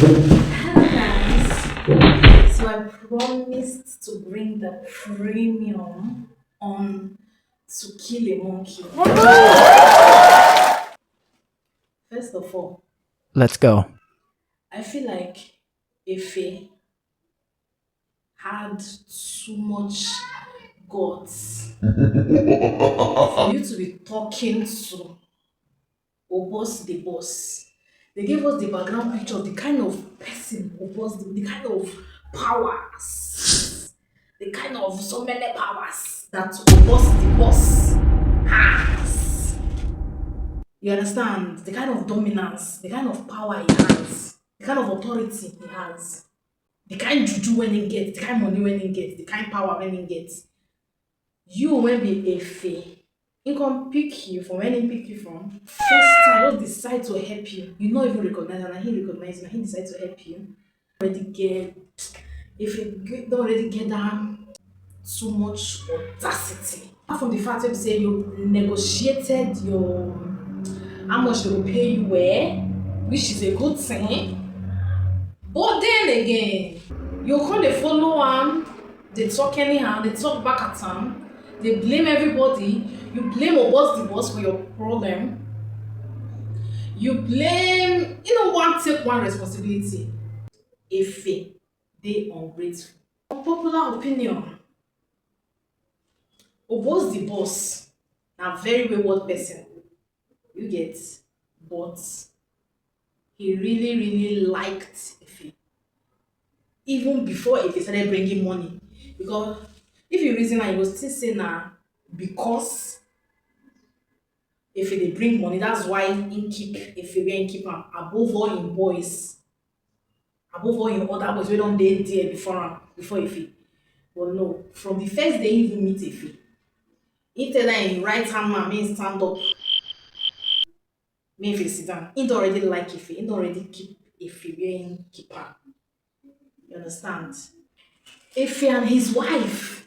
Hello guys. So I promised to bring the premium on To Kill a Monkey. First of all, Let's go. I feel like Efe had too much guts for you to be talking to Obos the boss. They gave us the background picture of the kind of person Obos, the kind of powers, the kind of so many powers that Obos the boss has. You understand? The kind of dominance, the kind of power he has, the kind of authority he has, the kind juju when he gets, the kind money when he gets, the kind power when he gets. You when be a fee. He can pick you from where he pick you from. First time, just decide to help you. You not even recognize and he recognize you and he decide to help you. Already get if don't already get that too much audacity. Apart from the fact that you say you negotiated your how much they will pay you where, which is a good thing. But then again, you come dey follow am, dey talk anyhow, dey talk back at am, dey blame everybody, you blame Obos the boss for your problem, you blame you no wan take one responsibility. Efe dey ungrateful. Unpopular opinion, Obos the boss na very wayward person, you get, but he really liked Efe even before Efe started bringing money, because if you reason am you go still say na because Efe dey bring money that's why im keep Efe where im keep am above all im boys, above all im other boys wey don dey there before am, before Efe. But no, from the first day im even meet Efe, im tell dat im right hand man make im stand up, make Efe sit down. Im don already like Efe, im don already keep Efe where im keep am. You understand? Efe and his wife,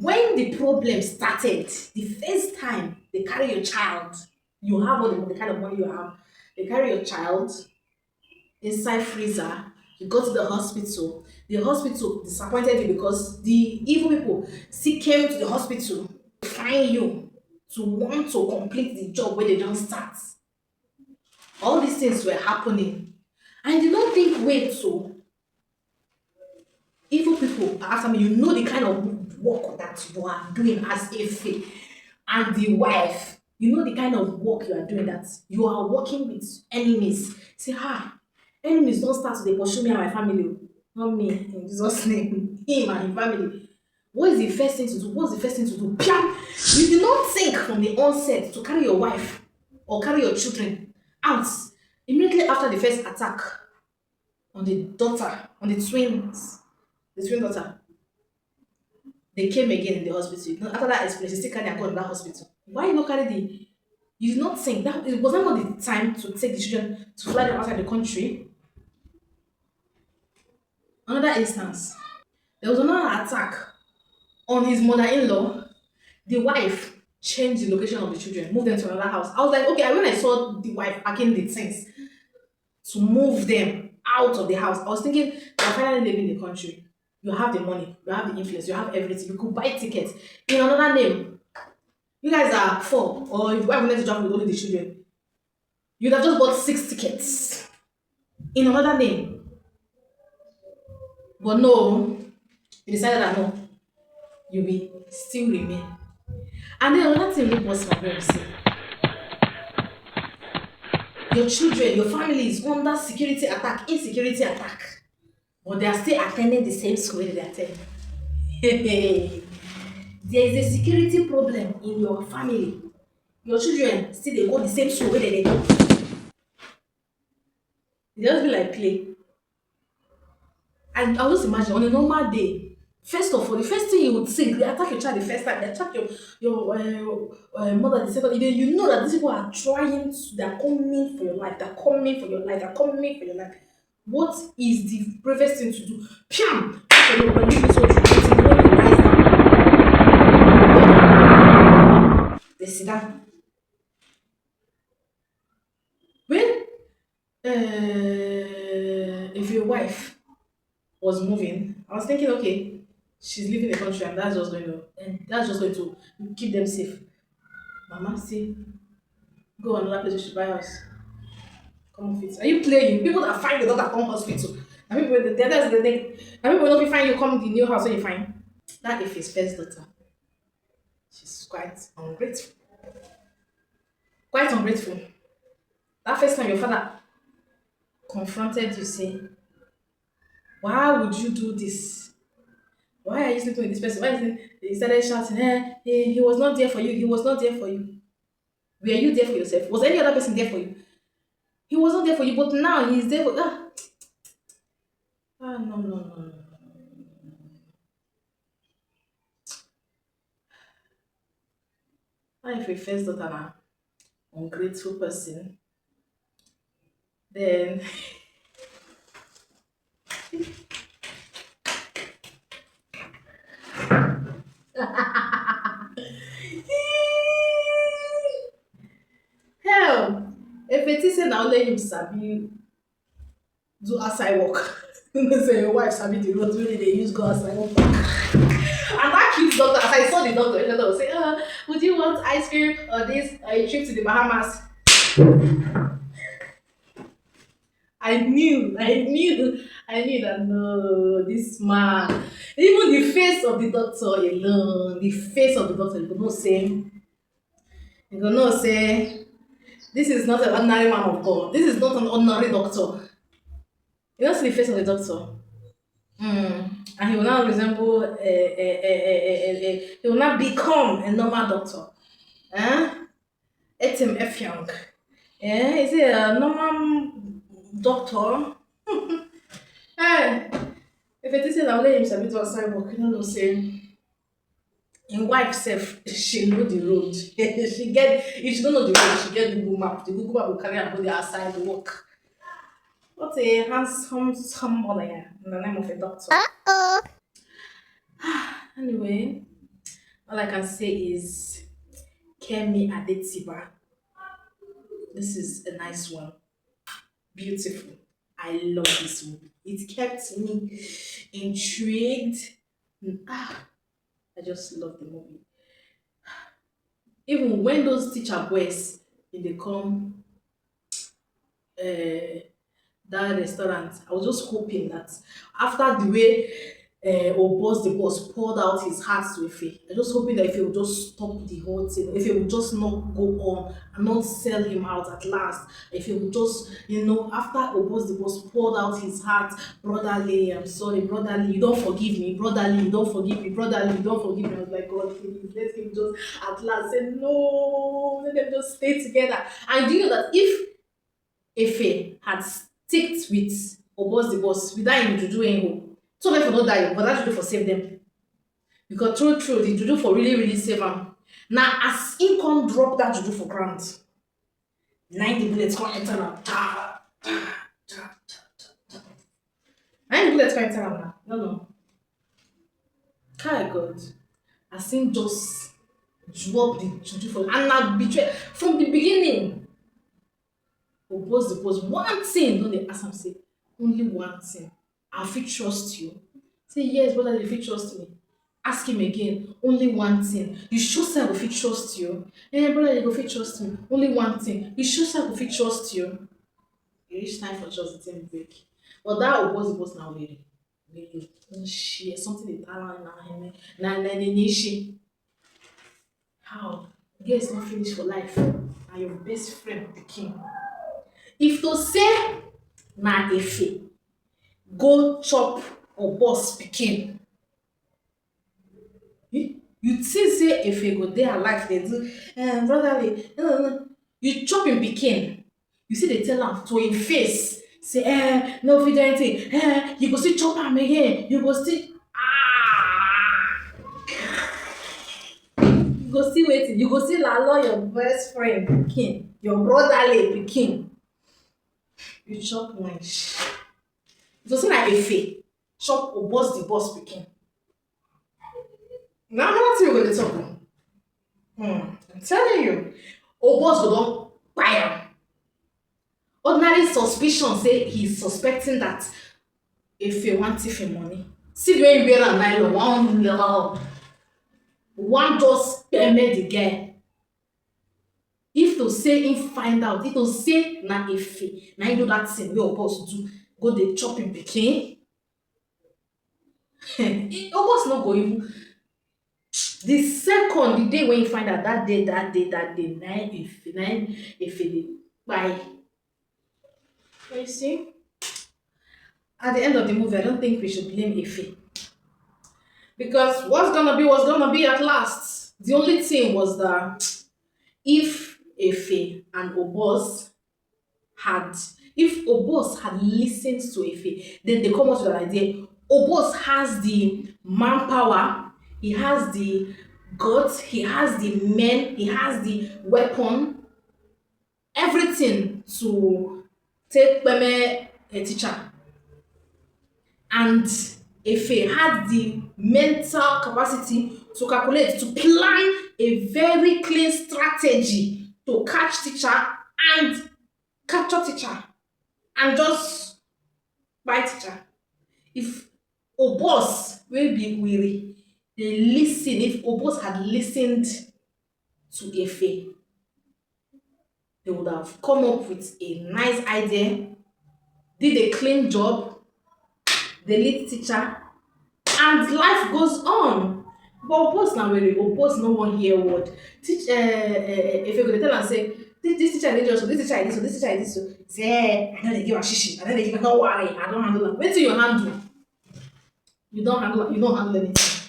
when the problem started, the first time they carry your child, you have all the kind of money you have, they carry your child inside freezer, you go to the hospital disappointed you because the evil people still came to the hospital to find you, to want to complete the job where they don't start. All these things were happening. And you don't think, wait, so evil people after me, you know the kind of work that you are doing as a fee and the wife, you know the kind of work you are doing, that you are working with enemies. Say, enemies don't start to dey pursue me and my family o, not me, in Jesus name, him and him family. What is the first thing to do? What's the first thing to do? Piam! You did not think from the onset to carry your wife or carry your children out immediately after the first attack on the daughter, on the twins, the twin daughter. They came again in the hospital. You know, after that experience, you still carry am go in that hospital. Why you not carry the? You did not think that it was not the time to take the children to fly them outside the country. Another instance, there was another attack on his mother-in-law. The wife changed the location of the children, moved them to another house. I was like, okay, when I saw the wife packing the things to move them out of the house, I was thinking, you're finally living in the country. You have the money, you have the influence, you have everything. You could buy tickets in another name. You guys are four, or if you have to travel with only the children, you'd have just bought 6 tickets in another name. But no, you decided that no, you will still remain. And then another thing wey burst my brain say, your children, your family is under security attack, insecurity attack, but they are still attending the same school wey they attend. There is a security problem in your family. Your children still dey go the same school wey dem dey go. E just be like play. And I just imagine on a normal day, first of all, the first thing you would think, they attack your child the first time, they attack your mother the second, then you know that these people are trying to, they're coming for your life, they're coming for your life, they're coming for your life. What is the bravest thing to do? Piam! Okay, no, when you so you rise down, they sit down. When wife was moving, I was thinking, okay, she's leaving the country and that's just going to keep them safe. Mama, see, go another place, you should buy house. Come off it. Are you playing? People that find the daughter come hospital. And people that's the thing. And people will not be fine you come the new house when you find. That if his first daughter, she's quite ungrateful. Quite ungrateful. That first time your father confronted you, say, why would you do this? Why are you sleeping with this person? Why is it? He started shouting, he was not there for you. He was not there for you. Were you there for yourself? Was any other person there for you? He was not there for you, but now he's there for no, no, no, no. Why if your first daughter na ungrateful person, then hell, if it is say na only him sabi do outside work. You know say your wife sabi the road wey dey use go outside work. And that cute doctor, as I saw the doctor was say, would you want ice cream or this or a trip to the Bahamas? I knew that no, this man, even the face of the doctor alone, the face of the doctor, you go know say, this is not an ordinary man of God. This is not an ordinary doctor. You don't see the face of the doctor. And he will now resemble he will now become a normal doctor. Eh? Etim Efyang. Eh? Is he a normal doctor? Hey, if it is that only him sabi to outside work, you know say in wife self, she know the road. She get if she don't know the road, she get Google map. The Google map will carry her go the outside work. What a handsome somebody in the name of a doctor. Anyway, all I can say is Kemi Adetiba. This is a nice one. Beautiful. I love this movie. It kept me intrigued. I just love the movie. Even when those teacher boys they come uh, that restaurant, I was just hoping that after the way the boss poured out his heart to Ife, I just hoping that if he would just stop the whole thing, if he would just not go on and not sell him out at last, if he would just, after the boss poured out his heart, brotherly, I'm sorry, brotherly, you don't forgive me, brotherly, you don't forgive me, brotherly, you don't forgive me. I was like, God, please, let him just at last say, no, let them just stay together. And do you know that if Efe had sticked with the boss without him juju anyhow, two of them for not die, but that juju for save them. Because true, the juju for really, really save am. Now, as him come drop that juju for ground, 90 bullets come enter am. Ta, ta, ta, ta, ta. 90 bullets come enter am now. No. Kai God. As him just drop the juju for and now betray from the beginning. Oppose the post one thing, don't they ask am say only one thing. I fit trust you. Say yes, brother, you fit trust me. Ask him again, only one thing. You sure say I go fit trust you? Brother, you go fit trust me. Only one thing. You sure say I go fit trust you? E reach time for trust the thing break. But that oppose the post now really. Share something dey tell am na nishi. How? Girl is not finished for life. Na your best friend pikin. If to say na Efe go chop boss pikin, you think say Efe go dey alive dey do brotherly no. You chop him pikin, you see dey tell am to him face say no fit do anything, you go still chop am again, you go still you go still wetin, you go still allow your best friend pikin, your brotherly pikin, you chop lunch. If to say na Efe chop the boss pikin, na another thing we go dey talk o. I'm telling you, Obos go don kpai am. Ordinary suspicion say he's suspecting that if you want thief im money. See the way e wear am nylon, one just peme the girl. If to say im find out, if to say na Efe na im do dat thing wey your boss do, go dey chop im pikin, your boss no go even, the second, the day when you find out, that day na im Efe dey kpai. But you see, at the end of the movie, I don't think we should blame Efe, because what's gonna be was gonna be at last. The only thing was that if Efe and Obos had, if Obos had listened to Efe, then they come up with an idea. Obos has the manpower, he has the guts, he has the men, he has the weapon, everything to take Peme a teacher. And Efe had the mental capacity to calculate, to plan a very clean strategy to catch teacher and capture teacher and just buy teacher. If Obos wey be Wiri dey lis ten, if Obos had listened to Efe, they would have come up with a nice idea, did a clean job, the lead teacher, and life goes on. But Obos na Wiri, Obos no wan hear word. Efe go dey tell am say, this teacher dey just, this teacher dey so, this teacher dey so. Say, I no dey give am shishi, I no dey give am, no worry, I don handle am. Wetin you handle? You don handle am, you don handle anything.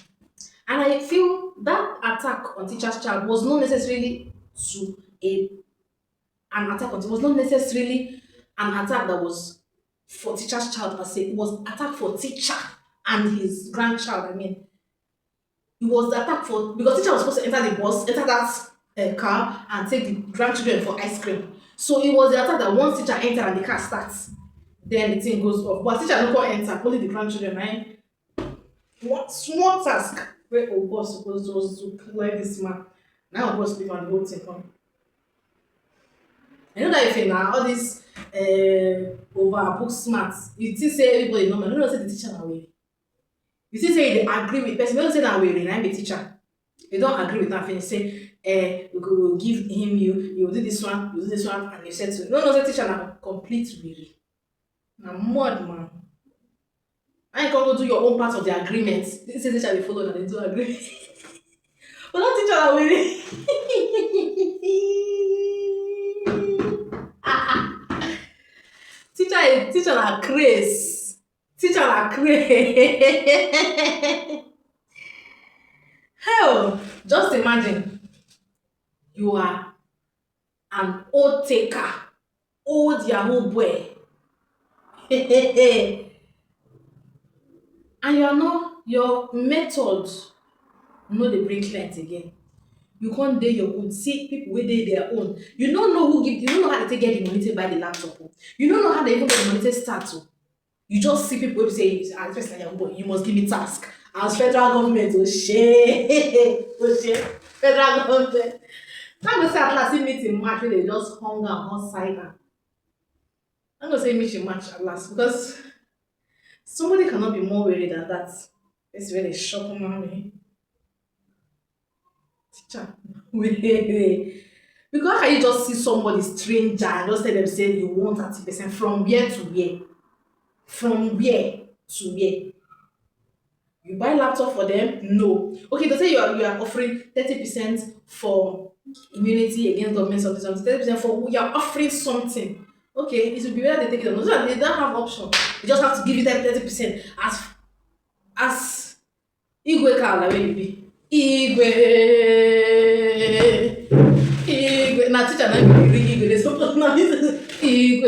And I feel that attack on teacher's child was not necessarily to an attack on, it was not necessarily an attack that was for teacher's child per se. It was attack for teacher and his grandchild. I mean, it was the attack for, because teacher was supposed to enter the bus, enter that car and take the grandchildren for ice cream. So it was the attack that once teacher enter and the car starts, then the thing goes off. But teacher no go enter, only the grandchildren, right? What small task wey Obos suppose just do clear this man. Now Obos leave am the whole thing come. I know that if na all this over book smart, you think say everybody normal, you know say the teacher na Were. You think say you dey agree with person, you know say na Were na im be teacher. You don agree with am finish, say we go give him you go do this one, you do this one, and you settle. You no know say teacher na complete Were. Na mad man. And you can go do your own part of the agreement. This is teacher dey follow na dey do agree. But that teacher na Were. Teacher na craze. Teacher na craze. Hell, just imagine you are an old taker, old Yahoo boy. And you are not, your method no dey bring client again. You can't dey your own, see people wey dey their own. You don't know who give, you don't know how they take get the money to buy the laptop. You don't know how they even get the money to start. You just see people wey say, as first like boy, you must give me task. As federal government, oh shit, federal government. I'm gonna say at last, he meet in March when they just hung out on side. I'm gonna say meet in March at last, because somebody cannot be more worried than that. It's really shocking, mommy. Teacher, wait. Because how can you just see somebody stranger and just tell them say you want 30% from where to where? From where to where? You buy laptop for them? No. Okay, they say you are offering 30% for immunity against government something, 30% for, you are offering something. Okay, it will be better they take it on. So that they don't have option. They just have to give you that 30% as Igwe Kala where you be. Igwe. Now teacher na be Igwe. They suppose now Igwe.